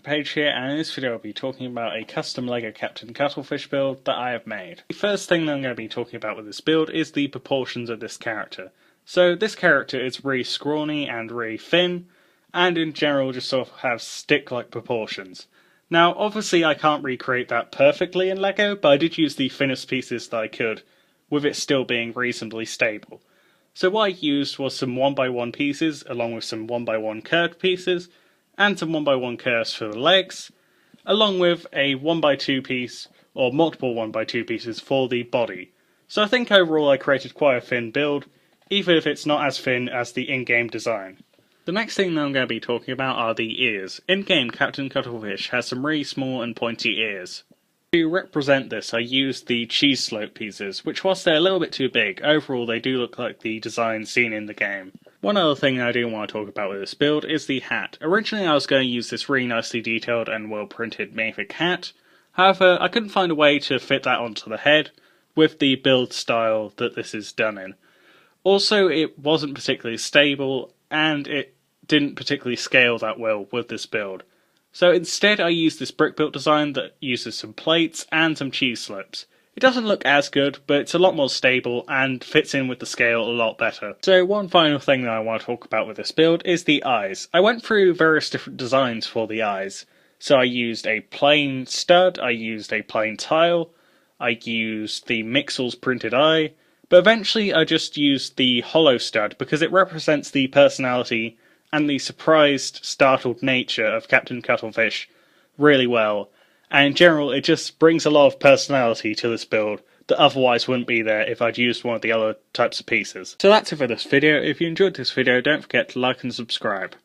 Page here, and in this video I'll be talking about a custom LEGO Captain Cuttlefish build that I have made. The first thing that I'm going to be talking about with this build is the proportions of this character. So this character is really scrawny and really thin, and in general just sort of have stick-like proportions. Now obviously I can't recreate that perfectly in LEGO, but I did use the thinnest pieces that I could, with it still being reasonably stable. So what I used was some 1x1 pieces, along with some 1x1 curved pieces, and some 1x1 curves for the legs, along with a 1x2 piece, or multiple 1x2 pieces for the body. So I think overall I created quite a thin build, even if it's not as thin as the in-game design. The next thing that I'm going to be talking about are the ears. In-game, Captain Cuttlefish has some really small and pointy ears. To represent this, I used the cheese slope pieces, which whilst they're a little bit too big, overall they do look like the design seen in the game. One other thing I do want to talk about with this build is the hat. Originally I was going to use this really nicely detailed and well printed Mavic hat, however I couldn't find a way to fit that onto the head with the build style that this is done in. Also it wasn't particularly stable and it didn't particularly scale that well with this build. So instead I used this brick built design that uses some plates and some cheese slopes. It doesn't look as good, but it's a lot more stable and fits in with the scale a lot better. So one final thing that I want to talk about with this build is the eyes. I went through various different designs for the eyes. So I used a plain stud, I used a plain tile, I used the Mixel's printed eye, but eventually I just used the hollow stud because it represents the personality and the surprised, startled nature of Captain Cuttlefish really well, and in general it just brings a lot of personality to this build that otherwise wouldn't be there if I'd used one of the other types of pieces. So that's it for this video. If you enjoyed this video, don't forget to like and subscribe.